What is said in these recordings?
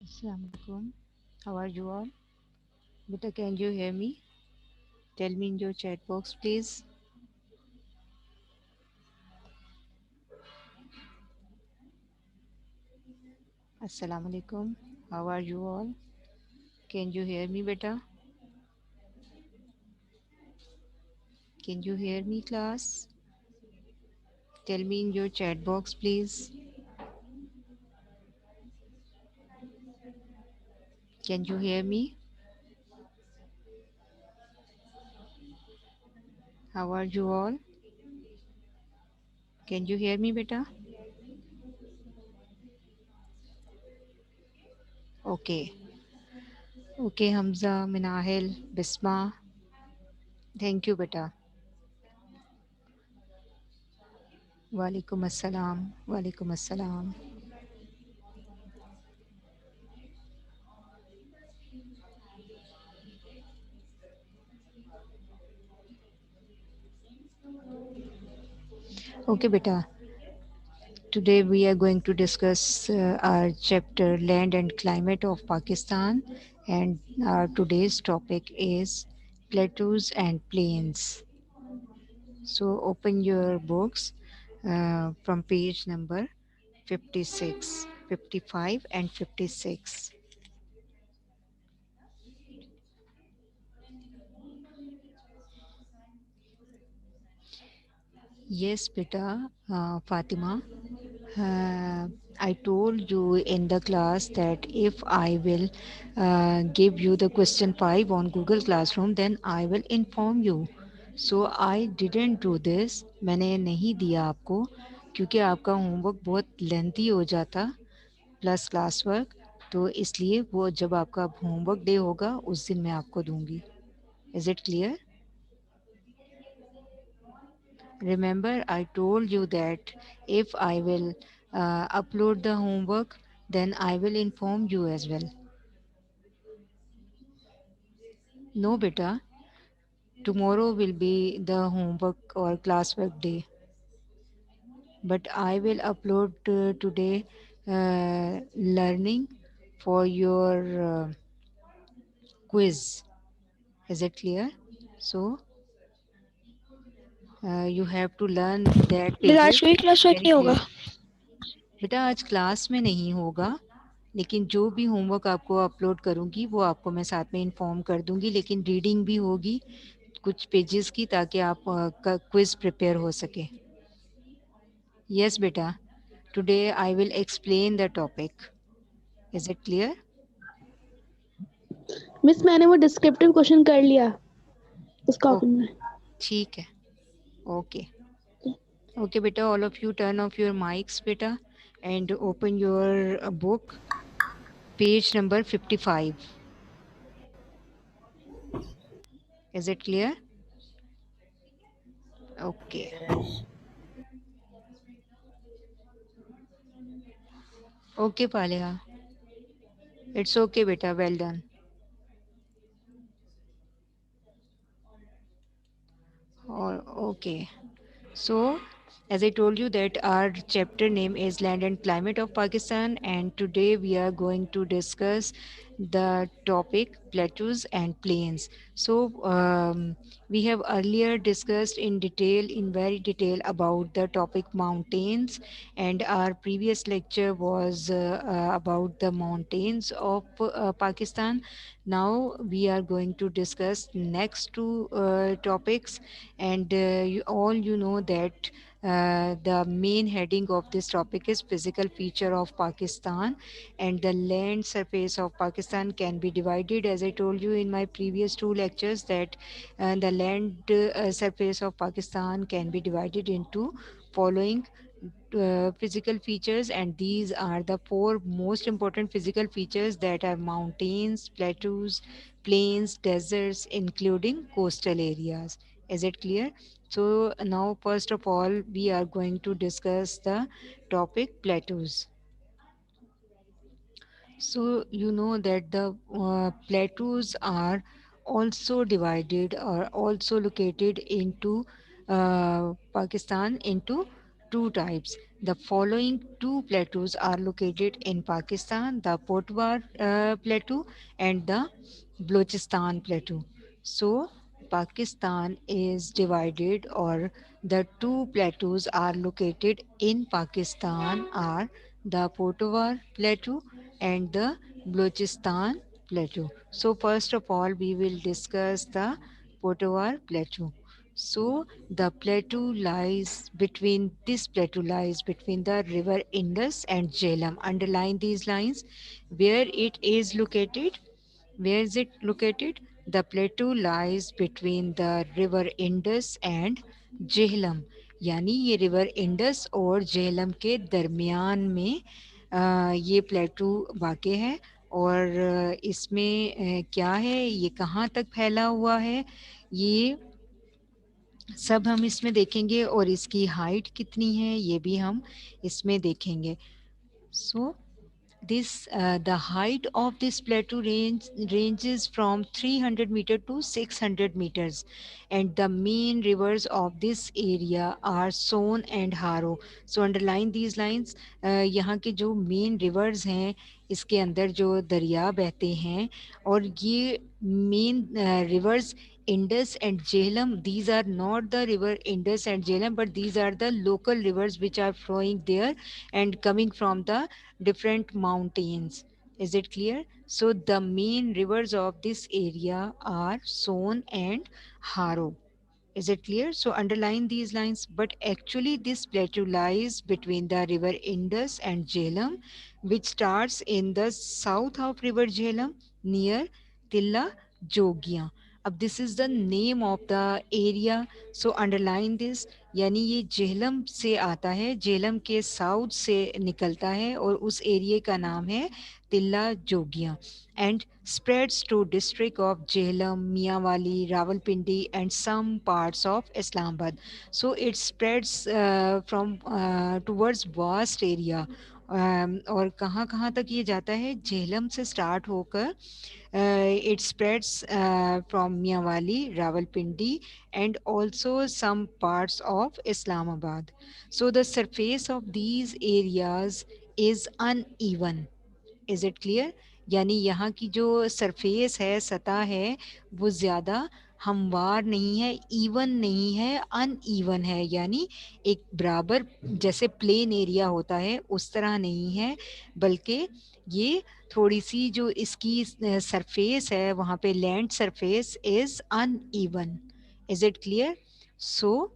Assalamualaikum. How are you all? Beta, can you hear me? Tell me in your chat box, please. Assalamualaikum. How are you all? Can you hear me, beta? Can you hear me, class? Tell me in your chat box, please. Can you hear me? How are you all? Can you hear me, beta? Okay. Okay, Hamza, Minahil, Bisma. Thank you, beta. Walaikum assalam. Walaikum assalam. Okay, beta. Today we are going to discuss our chapter Land and Climate of Pakistan, and our today's topic is plateaus and plains. So open your books from page number 56, 55 and 56. Yes, beta, Fatima. Uh, I told you in the class that if I will give you the question 5 on Google Classroom, then I will inform you. So I didn't do this. मैंने नहीं दिया आपको क्योंकि आपका homework बहुत lengthy हो जाता plus class work, तो इसलिए वो जब आपका होमवर्क डे होगा उस दिन मैं आपको दूंगी. Is it clear? Remember, I told you that if I will upload the homework, then I will inform you as well. No, beta, tomorrow will be the homework or classwork day. But I will upload today learning for your quiz. Is it clear? So you have to learn that फिर आज pages कोई class work very नहीं होगा. clearly. बेटा आज class में नहीं होगा, लेकिन जो भी होमवर्क आपको अपलोड करूँगी वो आपको मैं साथ में इन्फॉर्म कर दूँगी, लेकिन रीडिंग भी होगी कुछ पेजेस की ताकि आप क्विज प्रिपेयर हो सके. यस बेटा, today I will explain the topic. Is it clear? Miss मैंने वो डिस्क्रिप्टिव क्वेश्चन कर लिया उस ओ कॉपी में. ठीक है. ओके. ओके बेटा, all of you turn off your mics बेटा and open your book page number 55. Is it clear? Okay. Okay Paliya, it's okay बेटा, well done. Okay. So, as I told you that our chapter name is Land and Climate of Pakistan, and today we are going to discuss the topic plateaus and plains. So, we have earlier discussed in detail, in very detail, about the topic mountains, and our previous lecture was about the mountains of Pakistan. Now we are going to discuss next two topics, and all you know that the main heading of this topic is physical feature of Pakistan, and the land surface of Pakistan can be divided, as I told you in my previous two lectures, that the land surface of Pakistan can be divided into following physical features, and these are the four most important physical features that are mountains, plateaus, plains, deserts, including coastal areas. Is it clear? So now first of all we are going to discuss the topic plateaus. So you know that the plateaus are also divided or also located into Pakistan into two types. The following two plateaus are located in Pakistan, the Potwar Plateau and the Balochistan Plateau. So, Pakistan is divided, or the two plateaus are located in Pakistan are the Potwar Plateau and the Balochistan Plateau. So, first of all, we will discuss the Potwar Plateau. So the plateau lies between the river Indus and Jhelum. Underline these lines. Where it is located? Where is it located? The plateau lies between the river Indus and Jhelum. यानी ये river Indus और झेलम के दरमियान में ये प्लेटू वाक़ है। और इसमें क्या है, ये कहाँ तक फैला हुआ है, ये सब हम इसमें देखेंगे, और इसकी हाइट कितनी है ये भी हम इसमें देखेंगे। सो this the height of this plateau ranges from 300 meter to 600 meters, and the main rivers of this area are Son and Haro. So underline these lines. यहाँ के जो मेन रिवर्स हैं, इसके अंदर जो दरिया बहते हैं, और ये main rivers Indus and Jhelum, these are not the river Indus and Jhelum, but these are the local rivers which are flowing there and coming from the different mountains. Is it clear? So the main rivers of this area are Son and Haro. Is it clear? So underline these lines. But actually, this plateau lies between the river Indus and Jhelum, which starts in the south of river Jhelum near Tilla Jogia. अब this is the name of the area. So underline this. यानी ये झेलम से आता है, झेलम के south से निकलता है, और उस एरिया का नाम है तिल्ला जोगिया, and spreads to district of Jhelum, Mianwali, Rawalpindi and some parts of Islamabad. So it spreads from towards vast area. और कहाँ कहाँ तक ये जाता है, झेलम से स्टार्ट होकर it spreads from Mianwali, Rawalpindi, and also some parts of Islamabad. So the surface of these areas is uneven. Is it clear? यानी यहाँ की जो सरफेस है, सतह है, वो ज़्यादा हमवार नहीं है, इवन नहीं है, अनइवन है। यानी एक बराबर जैसे प्लेन एरिया होता है उस तरह नहीं है, बल्कि ये थोड़ी सी जो इसकी सरफेस है, वहाँ पे land surface is uneven. Is it clear? So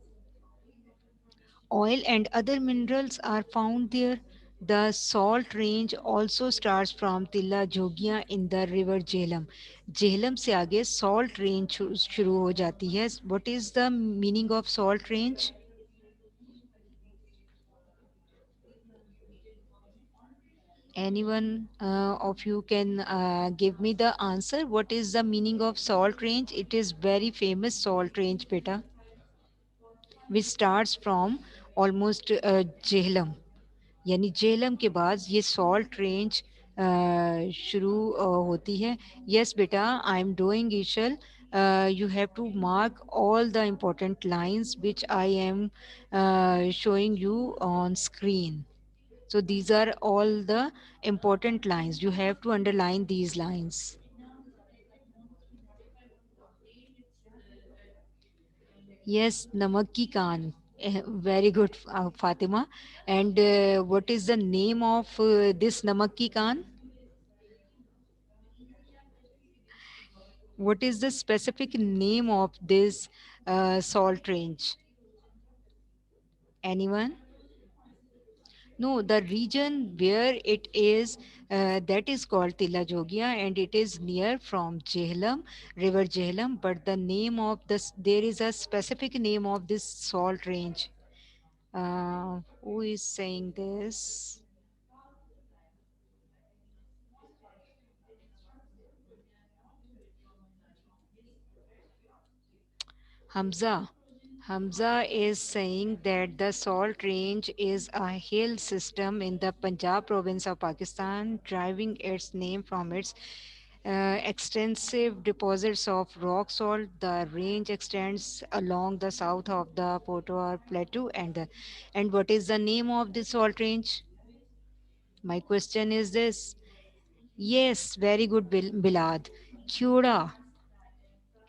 oil and other minerals are found there. The salt range also starts from Tilla Jogia in the river Jhelum. Jhelum से आगे salt range शुरू हो जाती है. What is the meaning of salt range? Anyone of you can give me the answer? What is the meaning of salt range? It is very famous salt range, beta, which starts from almost Jhelum. यानी झेलम के बाद ये salt range शुरू होती है। Yes बेटा, I am doing ईशल। You have to mark all the important lines which I am showing you on screen. So these are all the important lines. You have to underline these lines. Yes, Namak ki Kaan. Very good, Fatima. And what is the name of this Namak ki Kaan? What is the specific name of this salt range? Anyone? No, the region where it is, that is called Tilla Jogia, and it is near from Jhelum, river Jhelum. But the name of this, there is a specific name of this salt range. Who is saying this? Hamza. Hamza is saying that the Salt Range is a hill system in the Punjab province of Pakistan, deriving its name from its extensive deposits of rock salt. The range extends along the south of the Potoar Plateau. And what is the name of this salt range? My question is this. Yes, very good, Bilad. Cura,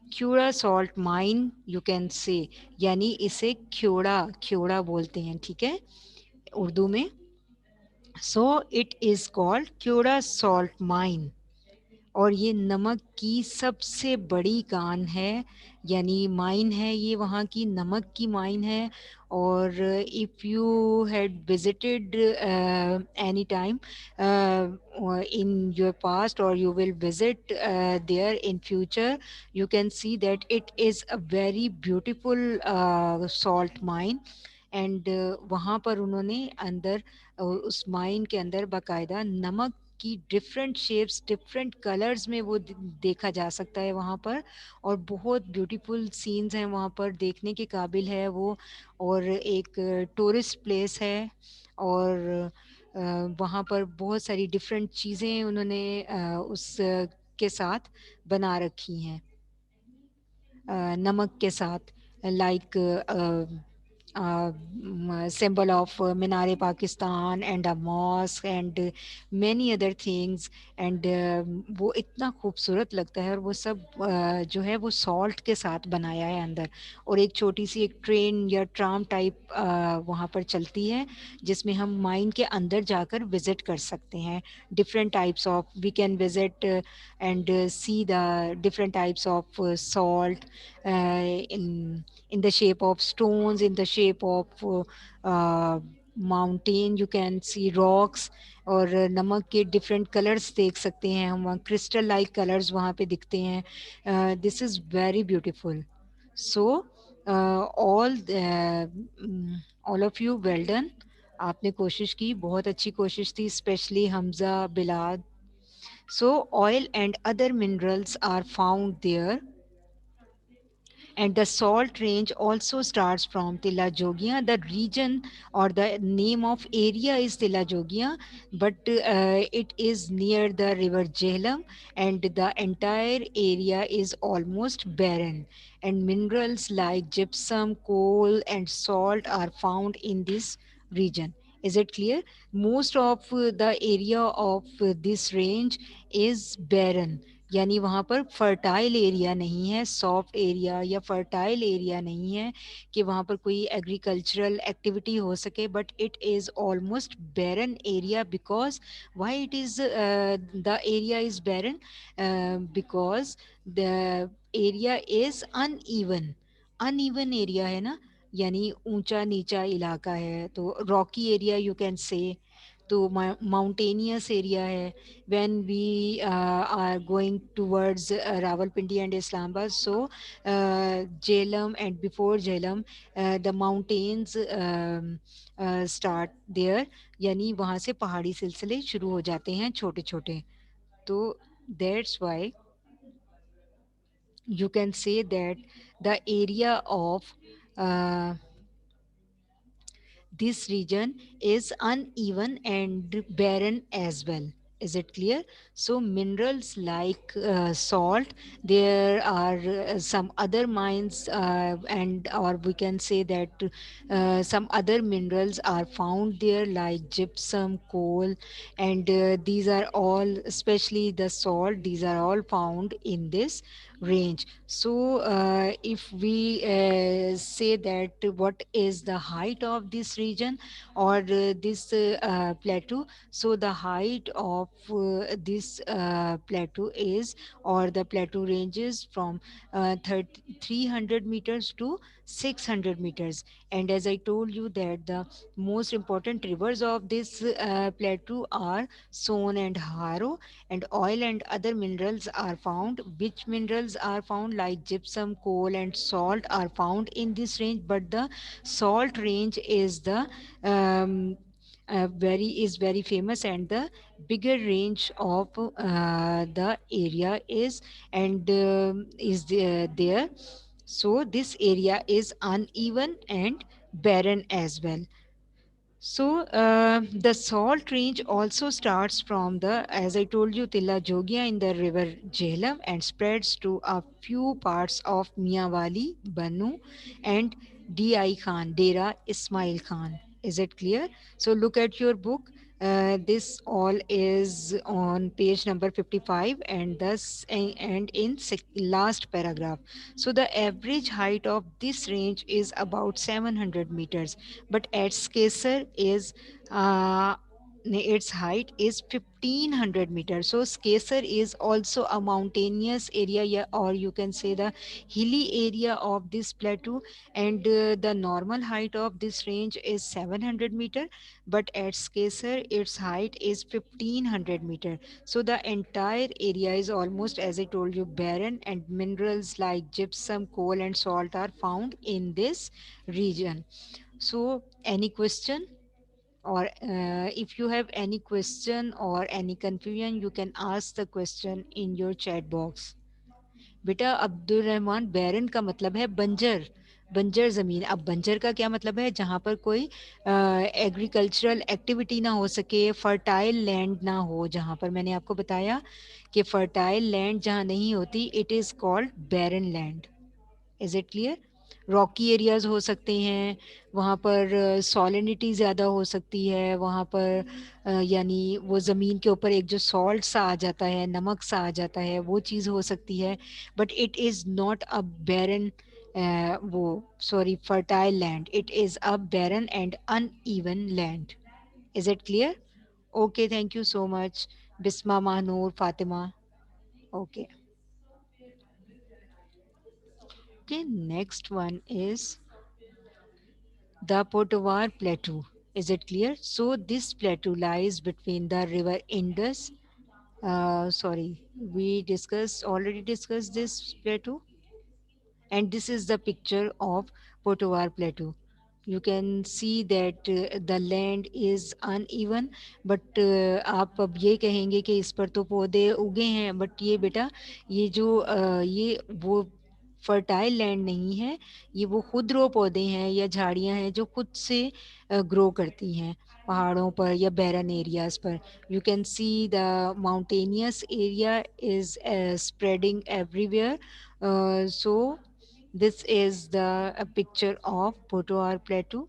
Cura salt mine, you can say. यानी इसे क्योड़ा क्योड़ा बोलते हैं, ठीक है, उर्दू में. So it is called Khewra salt mine. और ये नमक की सबसे बड़ी कान है, यानी माइन है, ये वहाँ की नमक की माइन है. और if you had visited any time in your past और you will visit there in future, you can see that it is a very beautiful salt mine. And वहाँ पर उन्होंने अंदर उस माइन के अंदर बाकायदा नमक की डिफरेंट शेप्स डिफरेंट कलर्स में वो देखा जा सकता है वहाँ पर. और बहुत ब्यूटीफुल सीन्स हैं वहाँ पर, देखने के काबिल है वो. और एक टूरिस्ट प्लेस है. और वहाँ पर बहुत सारी डिफरेंट चीज़ें उन्होंने उस के साथ बना रखी हैं, नमक के साथ. Like symbol of Minare Pakistan and a mosque and many other things. And वो इतना खूबसूरत लगता है. और वो सब जो है वो सॉल्ट के साथ बनाया है अंदर. और एक छोटी सी एक ट्रेन या ट्राम टाइप वहाँ पर चलती है, जिसमें हम माइन के अंदर जाकर विजिट कर सकते हैं. Different types of we can visit and see the different types of salt in the shape of stones, in the shape of mountain. You can see rocks. और नमक के डिफरेंट कलर्स देख सकते हैं हम वहाँ, क्रिस्टल लाइक कलर्स वहाँ पे दिखते हैं. This is very beautiful. So all of you well done. आपने कोशिश की, बहुत अच्छी कोशिश थी, स्पेशली हमजा, बिलाद. So oil and other minerals are found there. And the salt range also starts from Tilla Jogia. The region or the name of area is Tilla Jogia, but it is near the river Jhelum, and the entire area is almost barren. And minerals like gypsum, coal, and salt are found in this region. Is it clear? Most of the area of this range is barren. यानी वहाँ पर fertile area नहीं है, soft area या fertile area नहीं है कि वहाँ पर कोई एग्रीकल्चरल एक्टिविटी हो सके. But it is almost barren area. Because why it is the area is barren? Because the area is uneven. Uneven area है ना, यानी ऊंचा नीचा इलाका है, तो Rocky area you can say. तो माउंटेनियस एरिया है. when we are going towards Rawalpindi and Islamabad. So Jhelum, and before Jhelum, the mountains start there. यानी वहाँ से पहाड़ी सिलसिले शुरू हो जाते हैं छोटे छोटे. तो that's why you can say that the area of uh, this region is uneven and barren as well. Is it clear? So minerals like salt, there are some other mines, and or we can say that some other minerals are found there like gypsum, coal, and these are all, especially the salt, these are all found in this range. So if we say that what is the height of this region or this plateau, so the height of this plateau is, or the plateau ranges from 300 meters to 600 meters. And as I told you that the most important rivers of this plateau are Son and Haro. And oil and other minerals are found. Which minerals are found? Like gypsum, coal, and salt are found in this range. But the salt range is the very famous, and the bigger range of the area is, and is there. So this area is uneven and barren as well. So the salt range also starts from the, as I told you, Tilla Jogia in the river Jhelum and spreads to a few parts of Miyawali, Banu, and D.I. Khan, Dera Ismail Khan. Is it clear? So look at your book. This all is on page number 55 and thus and in last paragraph. So the average height of this range is about 700 meters, but at Skesar is uh, its height is 1500 meters. So Skesar is also a mountainous area, or you can say the hilly area of this plateau, and the normal height of this range is 700 meter, but at Skesar its height is 1500 meter. So the entire area is almost, as I told you, barren, and minerals like gypsum, coal and salt are found in this region. So, any question, or if you have any question or any confusion, you can ask the question in your chat box. बेटा अब्दुल रहमान, बैरन का मतलब है बंजर, बंजर जमीन. अब बंजर का क्या मतलब है? जहाँ पर कोई एग्रीकल्चरल एक्टिविटी ना हो सके, फर्टाइल लैंड ना हो. जहाँ पर मैंने आपको बताया कि फर्टाइल लैंड जहाँ नहीं होती, it is called barren land. Is it clear? Rocky areas हो सकते हैं, वहाँ पर सॉलिनिटी ज़्यादा हो सकती है, वहाँ पर यानी वो ज़मीन के ऊपर एक जो सॉल्ट सा आ जाता है, नमक सा आ जाता है, वो चीज़ हो सकती है. But it is not a barren, वो sorry, fertile land. It is a barren and uneven land. Is it clear? Okay, thank you so much. Bisma, Mahnoor, Fatima. Okay. Okay, next one is the Potowar Plateau. Is it clear? So this plateau lies between the river Indus. Sorry, we discussed already discussed this plateau, and this is the picture of Potowar Plateau. You can see that the land is uneven, but आप अब ये कहेंगे कि इस पर तो पौधे उगे हैं, बट ये बेटा, ये जो ये वो फर्टाइल लैंड नहीं है, ये वो खुदरो पौधे हैं या झाड़ियां हैं जो खुद से ग्रो करती हैं पहाड़ों पर या बैरन एरियाज पर. You can see the mountainous area is spreading everywhere. So this is the a picture of Potowar Plateau,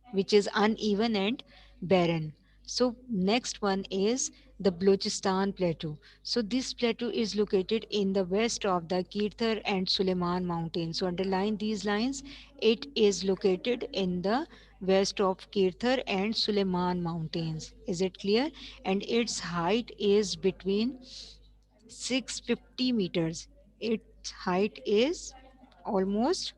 which is uneven and barren. So next one is the Balochistan Plateau. So this plateau is located in the west of the Kirthar and Suleiman mountains. So underline these lines. It is located in the west of Kirthar and Suleiman mountains. Is it clear? And its height is between 650 meters. Its height is almost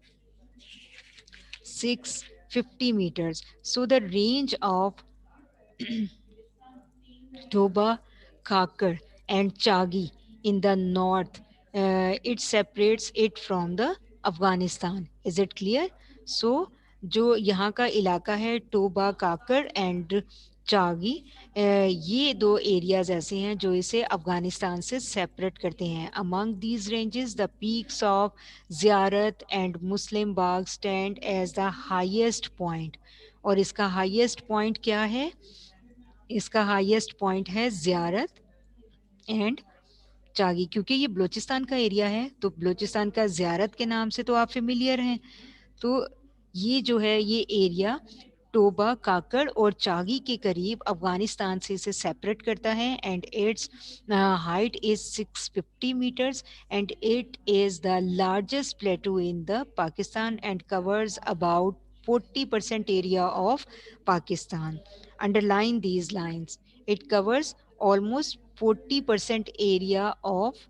650 meters. So the range of Toba, Kakar, and Chagi in the north, it separates it from the Afghanistan. Is it clear? So जो यहाँ का इलाका है Toba Kakar and Chagai, ये दो areas ऐसे हैं जो इसे अफगानिस्तान से सेपरेट करते हैं. Among these ranges the peaks of Ziarat and Muslim Bagh stand as the highest point. और इसका हाईएस्ट पॉइंट क्या है? इसका हाईएस्ट पॉइंट है ज़ियारत एंड चागी. क्योंकि ये बलूचिस्तान का एरिया है, तो बलूचिस्तान का ज़ियारत के नाम से तो आप फेमिलियर हैं. तो ये जो है ये एरिया टोबा काकड़ और चागी के करीब अफगानिस्तान से इसे सेपरेट करता है. And it's height is 650 meters and it is the largest plateau in the Pakistan and covers about 40% area of Pakistan. Underline these lines. It covers almost 40% area of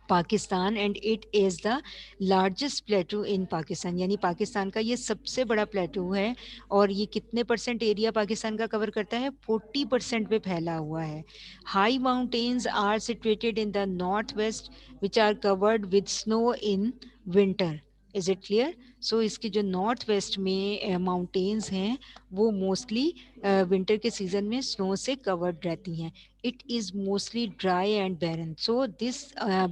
Pakistan and it is the largest plateau in Pakistan. यानी पाकिस्तान का ये सबसे बड़ा प्लेटू है. और ये कितने percent area Pakistan का कवर करता है? 40% पे फैला हुआ है. High mountains are situated in the north west which are covered with snow in winter. Is it clear? So इसके जो नॉर्थ वेस्ट में माउंटेन्स हैं वो मोस्टली विंटर के सीजन में स्नो से कवर्ड रहती हैं. It is mostly dry and barren. So this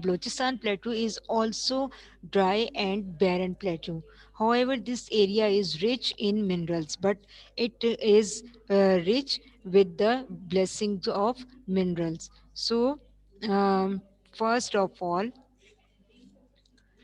Balochistan plateau is also dry and barren plateau. However, this area is rich in minerals, but it is rich with the blessings of minerals. So, um, first of all,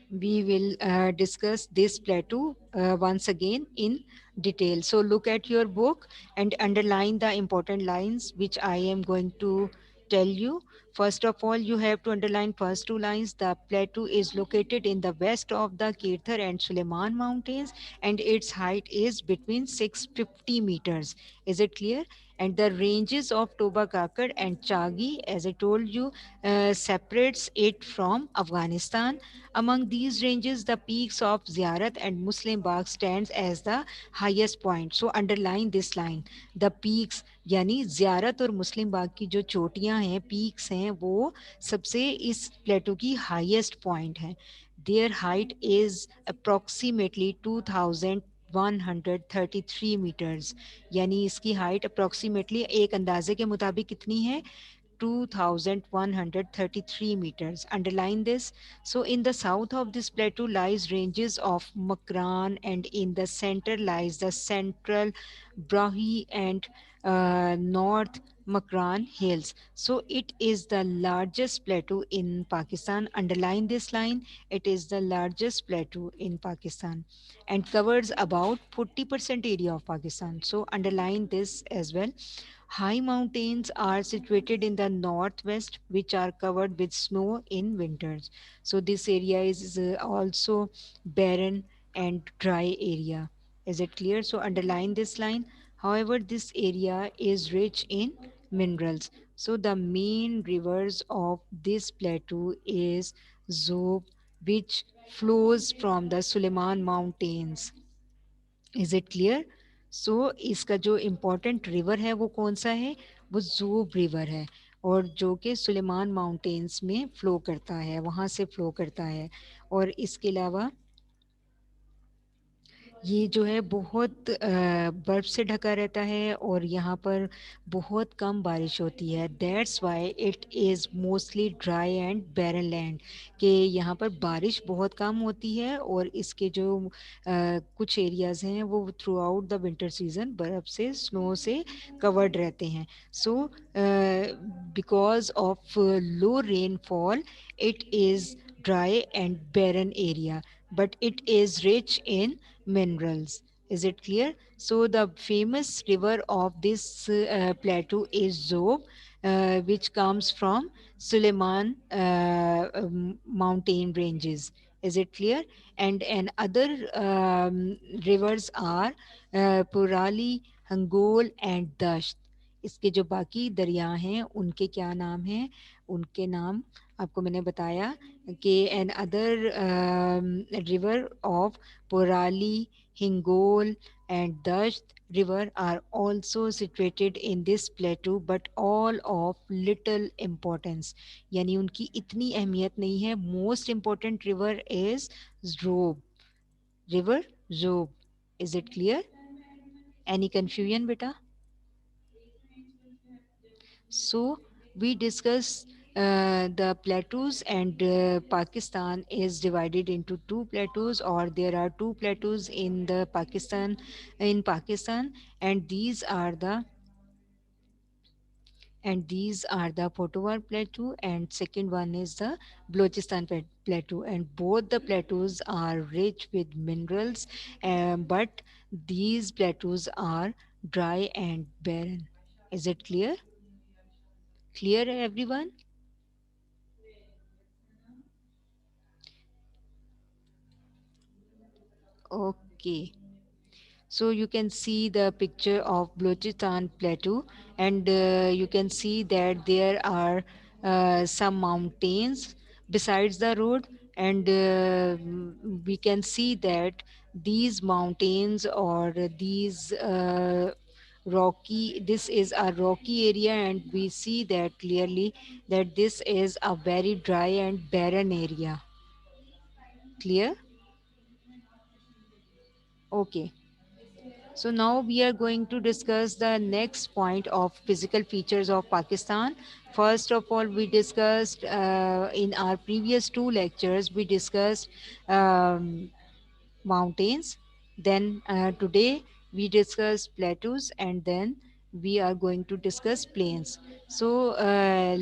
we will discuss this plateau once again in detail. So look at your book and underline the important lines which I am going to tell you. First of all, you have to underline first two lines. The plateau is located in the west of the Kirthar and Suleiman mountains, and its height is between 650 meters. Is it clear? And the ranges of Toba Kakad and Chagi, as I told you, separates it from Afghanistan. Among these ranges, the peaks of Ziyarat and Muslim Bagh stands as the highest point. So underline this line. The peaks यानी ज़ियारत और मुस्लिम बाग की जो चोटियां हैं, peaks हैं, वो सबसे इस प्लेटो की हाईएस्ट पॉइंट है. Their height is approximately 2133 metres. यानी इसकी हाइट अप्रोक्सीमेटली एक अंदाजे के मुताबिक कितनी है? 2133 meters. Underline this. So in the south of this plateau lies ranges of Makran, and in the center lies the central Brahi and North Makran hills. So it is the largest plateau in Pakistan. Underline this line. It is the largest plateau in Pakistan and covers about 40% area of Pakistan. So underline this as well. High mountains are situated in the northwest, which are covered with snow in winters. So this area is also barren and dry area. Is it clear? So underline this line. However, this area is rich in minerals. So the main rivers of this plateau is Zob, which flows from the Suleiman Mountains. Is it clear? So इसका जो important river है वो कौन सा है? वो जूब river है, और जो कि सुलेमान माउंटेन्स में फ्लो करता है, वहाँ से फ्लो करता है. और इसके अलावा ये जो है बहुत बर्फ से ढका रहता है, और यहाँ पर बहुत कम बारिश होती है. That's why it is mostly dry and barren land, कि यहाँ पर बारिश बहुत कम होती है, और इसके जो कुछ एरियाज हैं वो through out the winter season बर्फ से, स्नो से कवर्ड रहते हैं. So because of low rainfall it is dry and barren area, but it is rich in minerals. Is it clear? So the famous river of this plateau is Zob, which comes from Suleiman mountain ranges. Is it clear? And other rivers are Purali, Hangol and Dasht. इसके जो बाकी दरिया हैं उनके क्या नाम हैं? उनके नाम आपको मैंने बताया कि another river of Porali, Hingol, and Dasht river are also situated in this plateau, but all of little importance. यानी उनकी इतनी अहमियत नहीं है. Most important river is Zob. River Zob. Is it clear? Any confusion, beta? So we discuss the plateaus, and Pakistan is divided into two plateaus, or there are two plateaus in Pakistan, and these are the Potowar plateau, and second one is the Balochistan plateau, and both the plateaus are rich with minerals, but these plateaus are dry and barren. Is it clear? Clear, everyone? Okay. So you can see the picture of Balochistan plateau, and you can see that there are some mountains besides the road, and we can see that these mountains, or these this is a rocky area, and we see that clearly that this is a very dry and barren area. Clear? Okay. So now we are going to discuss the next point of physical features of Pakistan. First of all, we discussed in our previous two lectures, we discussed um, mountains. Then today we discuss plateaus, and then we are going to discuss plains. So,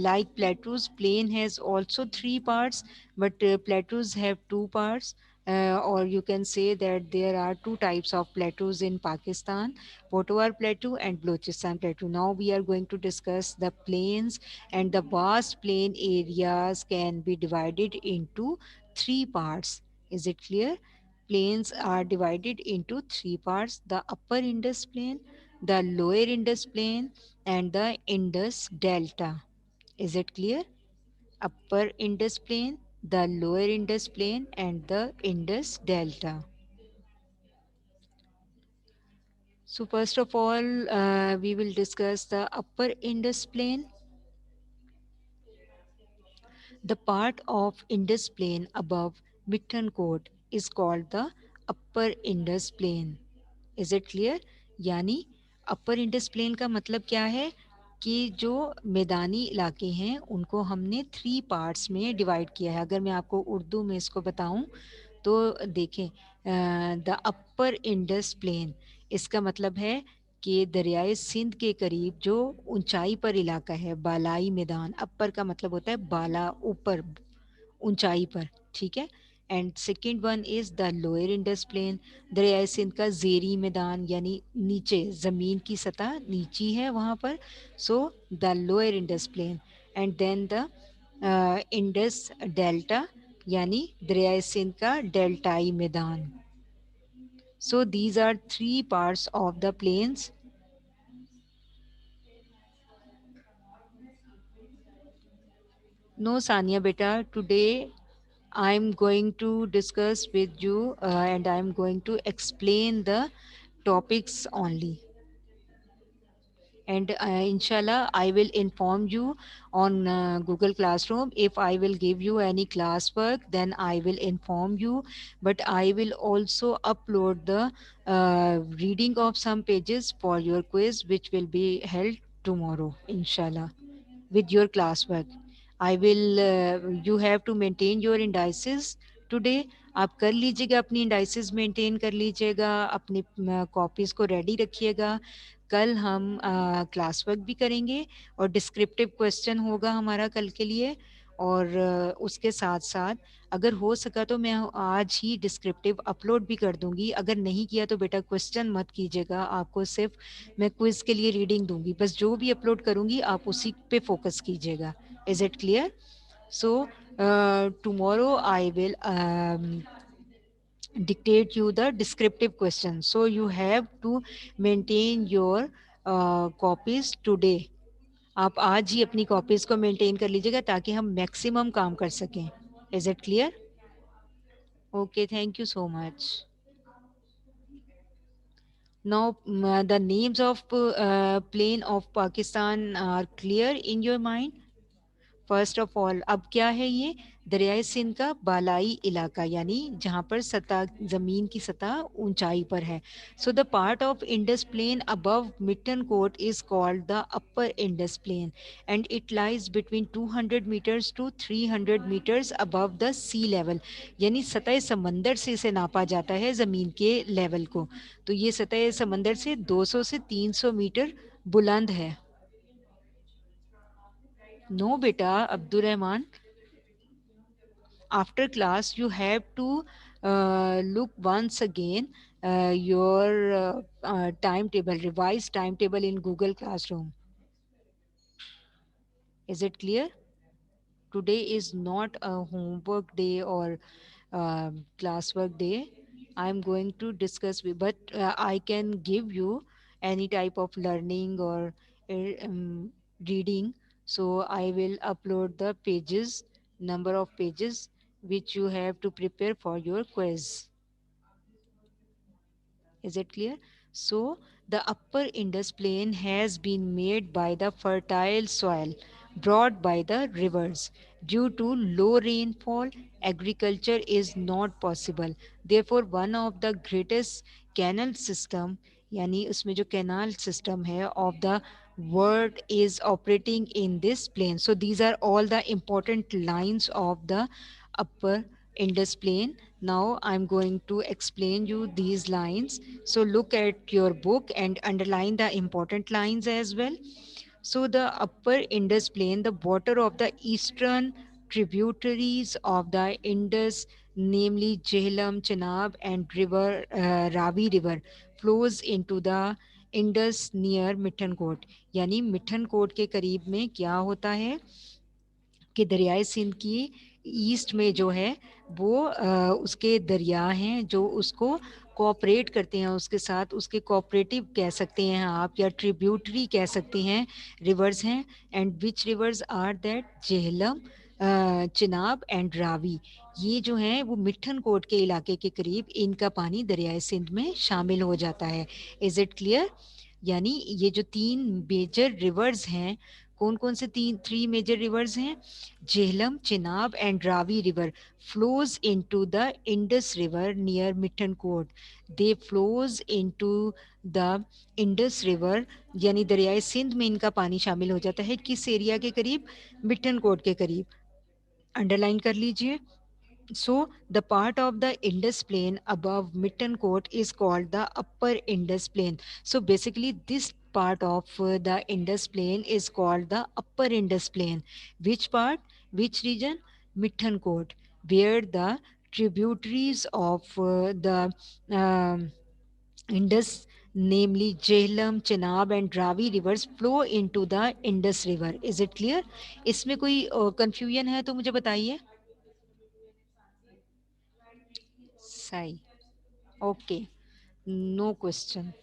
like plateaus, plain has also three parts, but plateaus have two parts. Or you can say that there are two types of plateaus in Pakistan: Potwar Plateau and Balochistan Plateau. Now we are going to discuss the plains, and the vast plain areas can be divided into three parts. Is it clear? Plains are divided into three parts: the upper Indus Plain, the lower Indus Plain, and the Indus Delta. Is it clear? Upper Indus Plain, the lower Indus Plain, and the Indus Delta. So, first of all, we will discuss the upper Indus Plain. The part of Indus Plain above Mithankot is called the upper Indus Plain. Is it clear? यानी अपर Indus plane का मतलब क्या है कि जो मैदानी इलाके हैं उनको हमने थ्री पार्ट्स में डिवाइड किया है। अगर मैं आपको उर्दू में इसको बताऊं तो देखें, द अपर इंडस प्लेन, इसका मतलब है कि दरियाए सिंध के करीब जो ऊंचाई पर इलाका है, बालाई मैदान। अपर का मतलब होता है बाला, ऊपर, ऊंचाई पर, ठीक है। And second one is the lower Indus plain, दरियाए सिंध का जेरी मैदान, यानी नीचे ज़मीन की सतह नीची है वहाँ पर। So the lower Indus plain. And then the Indus delta, यानी दरियाए सिंध का डेल्टाई मैदान। So these are three parts of the plains. No, Sania beta, today I'm going to discuss with you and I'm going to explain the topics only. And inshallah, I will inform you on Google Classroom. If I will give you any classwork, then I will inform you. But I will also upload the reading of some pages for your quiz, which will be held tomorrow, inshallah, with your classwork. I will, you have to maintain your indices today. आप कर लीजिएगा, अपनी indices maintain कर लीजिएगा, अपनी copies को ready रखिएगा। कल हम क्लास वर्क भी करेंगे और डिस्क्रिप्टिव क्वेश्चन होगा हमारा कल के लिए। और उसके साथ साथ अगर हो सका तो मैं आज ही डिस्क्रिप्टिव अपलोड भी कर दूंगी। अगर नहीं किया तो बेटा क्वेश्चन मत कीजिएगा, आपको सिर्फ मैं क्विज के लिए रीडिंग दूंगी। बस जो भी अपलोड करूंगी आप उसी पे फोकस कीजिएगा। Is it clear? So tomorrow I will dictate you the descriptive question, so you have to maintain your copies today. आप आज ही अपनी कॉपीज को मेंटेन कर लीजिएगा ताकि हम मैक्सिमम काम कर सकें। Is it clear? Okay, thank you so much. Now, the names of plane of Pakistan are clear in your mind. First of all, अब क्या है ये? दरियाए सिंध का बालाई इलाका, यानी जहाँ पर सतह, जमीन की सतह ऊंचाई पर है। So the part of Indus plain above Mithankot is called the upper Indus plain and it lies between 200 metres to 300 metres above the sea level. यानी सतह समंदर से इसे नापा जाता है, ज़मीन के लेवल को। तो ये सतह समंदर से 200 से 300 मीटर बुलंद है। नो बेटा Abdul Rahman, after class you have to look once again your timetable, revised timetable in Google Classroom. Is it clear? Today is not a homework day or classwork day. I'm going to discuss with, but I can give you any type of learning or reading. So I will upload the pages, number of pages which you have to prepare for your quiz. Is it clear? So, the upper Indus plain has been made by the fertile soil brought by the rivers. Due to low rainfall, agriculture is not possible. Therefore, one of the greatest canal system, यानी उसमें जो canal system है of the world is operating in this plain. So these are all the important lines of the upper Indus Plain. Now I'm going to explain you these lines. So look at your book and underline the important lines as well. So the upper Indus Plain, the water of the eastern tributaries of the Indus, namely Jhelum, Chenab, and Ravi River, flows into the Indus near मिठनकोट. यानी मिठनकोट के करीब में क्या होता है कि दरियाई सिंध की ईस्ट में जो है वो उसके दरिया हैं जो उसको कोऑपरेट करते हैं उसके साथ, उसके कोऑपरेटिव कह सकते हैं आप या ट्रिब्यूटरी कह सकते हैं, रिवर्स हैं. And which rivers are that? Jhelum, Chenab and Ravi. ये जो हैं वो मिठन कोट के इलाके के करीब इनका पानी दरियाई सिंध में शामिल हो जाता है. Is it clear? यानी ये जो तीन मेजर रिवर्स हैं, कौन कौन से तीन थ्री मेजर रिवर्स हैं? Jhelum, Chenab, and Ravi River flows into the Indus River near Mithankot. They flows into the Indus River, यानी दरियाए सिंध में इनका पानी शामिल हो जाता है. किस एरिया के करीब? मिठनकोट के करीब. अंडरलाइन कर लीजिए. So the part of the Indus Plain above Mithankot is called the Upper Indus Plain. So basically this part of the Indus Plain is called the Upper Indus Plain. Which part? Which region? Mithankot, where the tributaries of the Indus, namely Jhelum, Chenab and Ravi rivers flow into the Indus River. Is it clear? इसमें कोई confusion है तो मुझे बताइए. Sai. Okay, no question.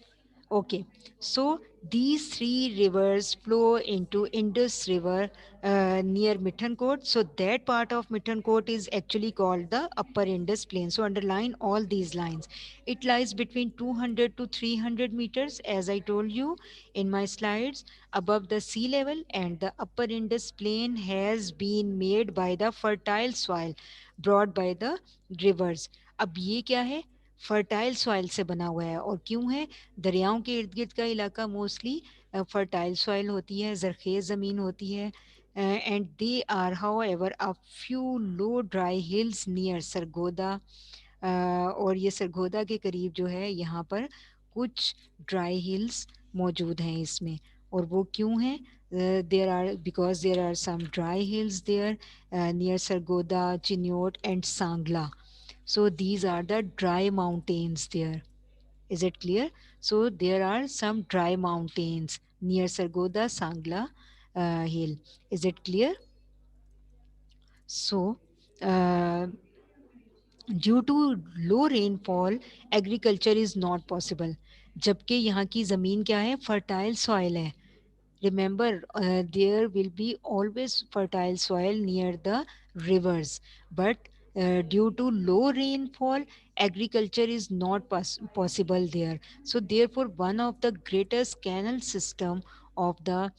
Okay, so these three rivers flow into Indus River near Mithankot. So that part of Mithankot is actually called the Upper Indus Plain. So underline all these lines. It lies between 200 to 300 meters, as I told you in my slides, above the sea level, and the Upper Indus Plain has been made by the fertile soil brought by the rivers. अब ये क्या है? Fertile soil से बना हुआ है. और क्यों है? दरियाओं के इर्द गिर्द का इलाका मोस्टली फर्टाइल सॉइल होती है, जरखेज ज़मीन होती है. And they are however a few low dry hills near Sargodha. और ये सरगोदा के करीब जो है यहाँ पर कुछ ड्राई हिल्स मौजूद हैं इसमें. और वो क्यों हैं? There are because there are some dry hills there near Sargodha, Chiniot and Sangla. So these are the dry mountains there. Is it clear? So there are some dry mountains near Sargoda Sangla hill. Is it clear? So uh, due to low rainfall, agriculture is not possible. जबकि यहाँ की ज़मीन क्या है? Fertile soil है. Remember, there will be always fertile soil near the rivers, but due to low rainfall, agriculture is not possible there. So therefore one of the greatest canal system of the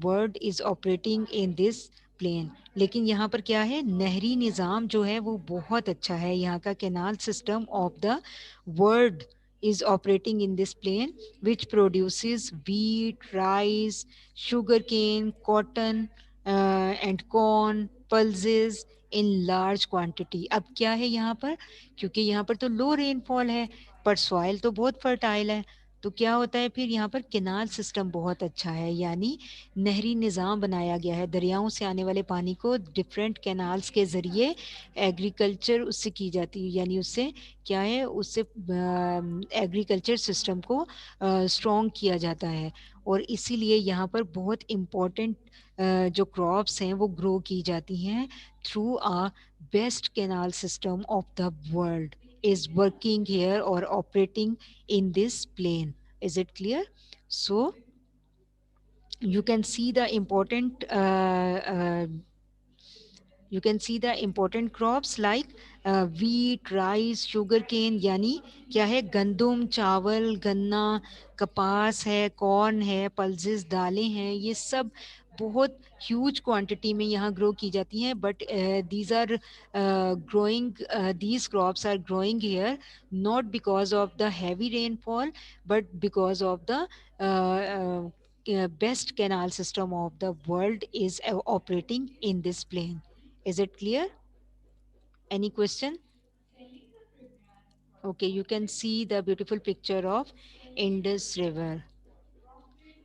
world is operating in this plain. लेकिन यहाँ पर क्या है? नहरी निज़ाम जो है वो बहुत अच्छा है. यहाँ का canal system of the world is operating in this plain, which produces wheat, rice, sugarcane, cotton, and corn, pulses in large quantity. अब क्या है यहाँ पर? क्योंकि यहाँ पर तो लो रेनफॉल है पर सॉइल तो बहुत फर्टाइल है. तो क्या होता है फिर? यहाँ पर केनाल सिस्टम बहुत अच्छा है, यानी नहरी निज़ाम बनाया गया है. दरियाओं से आने वाले पानी को डिफरेंट कैनाल्स के ज़रिए एग्रीकल्चर उससे की जाती है, यानी उससे क्या है? उससे एग्रीकल्चर सिस्टम को स्ट्रॉन्ग किया जाता है. और इसीलिए यहाँ पर बहुत इम्पोर्टेंट जो क्रॉप्स हैं वो ग्रो की जाती हैं through a best canal system of the world is working here or operating in this plane. Is it clear? So you can see the important you can see the important crops like wheat, rice, sugarcane. यानी क्या है? गंदम, चावल, गन्ना, कपास है, corn है, pulses, दालें हैं. ये सब बहुत ह्यूज क्वांटिटी में यहाँ ग्रो की जाती हैं. But these are growing these crops are growing here not because of the heavy rainfall but because of the best canal system of the world is operating in this plain. Is it clear? Any question? Okay, you can see the beautiful picture of Indus River.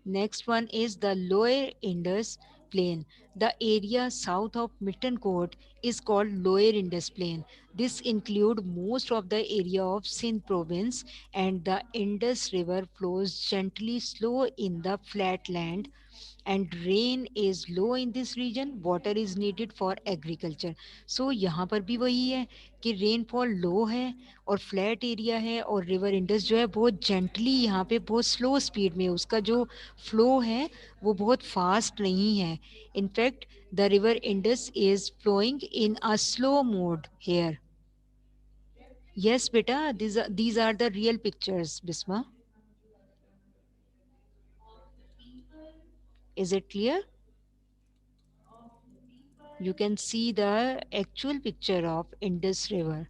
Next one is the Lower Indus Plain. The area south of Mittencourt is called Lower Indus Plain. This includes most of the area of Sindh province, and the Indus River flows gently slow in the flat land, and rain is low in this region. Water is needed for agriculture. So यहाँ पर भी वही है कि rainfall लो है और flat area है, और रिवर इंडस जो है बहुत जेंटली यहाँ पे बहुत स्लो स्पीड में उसका जो फ्लो है वो बहुत फास्ट नहीं है. In fact the river Indus is flowing in a slow mode here. Yes beta, these are the real pictures, Bisma. Is it clear? You can see the actual picture of Indus River.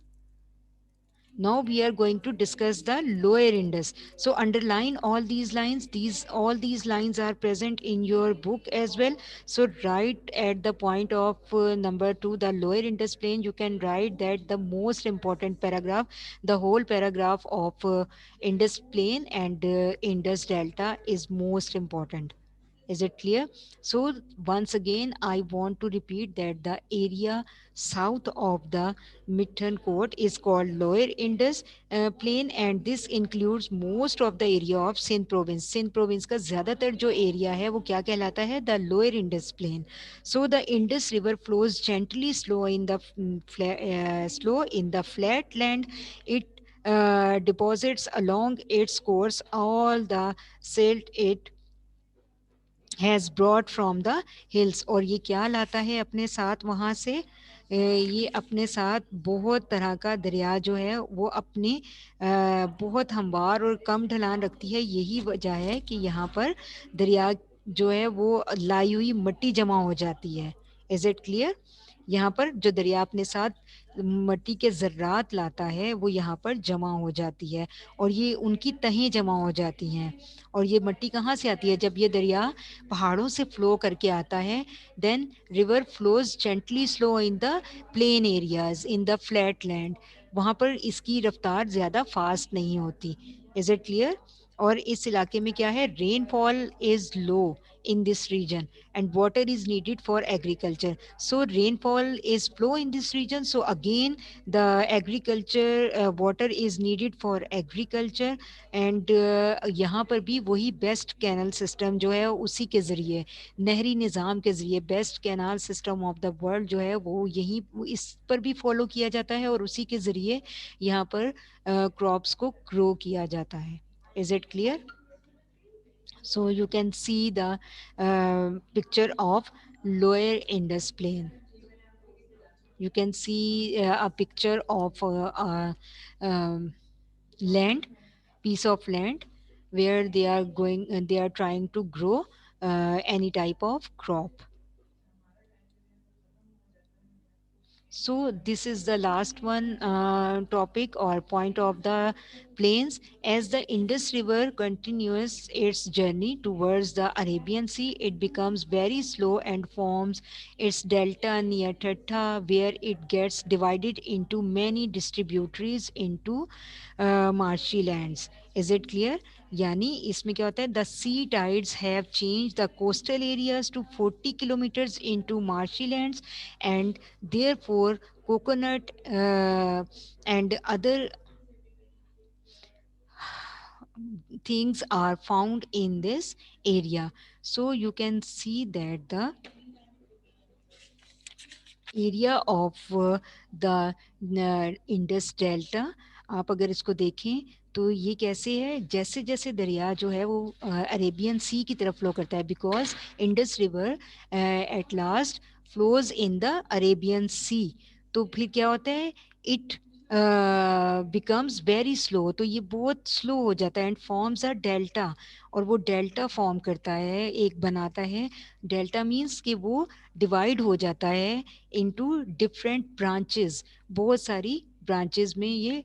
Now we are going to discuss the lower Indus. So underline all these lines. All these lines are present in your book as well. So right at the point of number 2, the lower Indus plain, you can write that the most important paragraph, the whole paragraph of Indus plain and Indus delta is most important. Is it clear? So, once again, I want to repeat that the area south of the Mitton Court is called Lower Indus Plain, and this includes most of the area of Sindh province. Sindh province का ज़्यादातर जो area है वो क्या कहलाता है? The Lower Indus Plain. So, the Indus River flows gently slow in the flat land. It deposits along its course all the silt it has broad from the hills. और ये क्या लाता है अपने साथ वहाँ से? ये अपने साथ बहुत तरह का दरिया जो है वो अपने बहुत हमवार और कम ढलान रखती है. यही वजह है कि यहाँ पर दरिया जो है वो लाई हुई मिट्टी जमा हो जाती है. Is it clear? यहाँ पर जो दरिया अपने साथ मिट्टी के ज़र्रात लाता है वो यहाँ पर जमा हो जाती है, और ये उनकी तहें जमा हो जाती हैं. और ये मिट्टी कहाँ से आती है? जब ये दरिया पहाड़ों से फ्लो करके आता है, then river flows gently slow in the plain areas in the flat land. वहाँ पर इसकी रफ्तार ज़्यादा फास्ट नहीं होती. Is it clear? और इस इलाके में क्या है? Rainfall is low in this region, and water is needed for agriculture. So rainfall is flow in this region, so again the agriculture water is needed for agriculture. And यहाँ पर भी वही बेस्ट कैनल सिस्टम जो है उसी के ज़रिए, नहरी निज़ाम के ज़रिए, best canal system of the world जो है वो यही इस पर भी फॉलो किया जाता है, और उसी के ज़रिए यहाँ पर क्रॉप्स को ग्रो किया जाता है. Is it clear? So you can see the picture of lower Indus plain. You can see a picture of um, land, piece of land, where they are trying to grow any type of crop. So this is the last one topic or point of the plains. As the Indus River continues its journey towards the Arabian Sea, it becomes very slow and forms its delta near Thatta, where it gets divided into many distributaries into marshy lands. Is it clear? यानी इसमें क्या होता है? The sea tides have change the coastal areas to 40 kilometers into marshy lands, and therefore coconut and other things are found in this area. So you can see that the area of the Indus delta, आप अगर इसको देखें तो ये कैसे है? जैसे जैसे दरिया जो है वो अरेबियन सी की तरफ फ्लो करता है, because Indus river at last flows in the Arabian Sea. तो फिर क्या होता है? इट बिकम्स वेरी स्लो, तो ये बहुत स्लो हो जाता है एंड फॉर्म्स अ डेल्टा. और वो डेल्टा फॉर्म करता है, एक बनाता है. डेल्टा मीन्स कि वो डिवाइड हो जाता है इनटू डिफरेंट ब्रांचेस, बहुत सारी ब्रांचेस में ये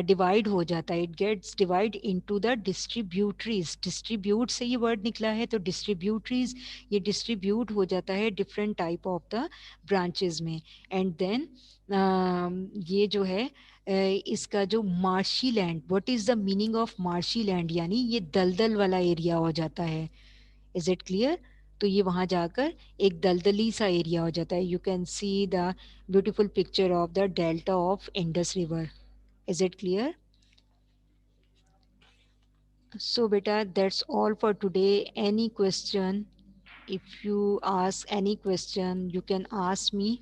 डिवाइड हो जाता है. It gets divide into the distributaries. Distribute से ये वर्ड निकला है, तो डिस्ट्रीब्यूटरीज ये डिस्ट्रीब्यूट हो जाता है different type of the branches में. एंड देन ये जो है इसका जो marshy land, what is the meaning of marshy land, यानी ये दलदल वाला एरिया हो जाता है. Is it clear? तो ये वहां जाकर एक दलदली सा एरिया हो जाता है. You can see the beautiful picture of the delta of Indus river. Is it clear? So beta, that's all for today. Any question? If you ask any question, you can ask me.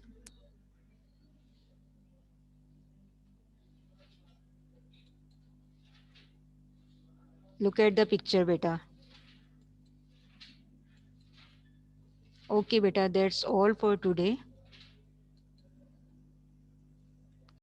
Look at the picture, beta. Okay, beta, that's all for today.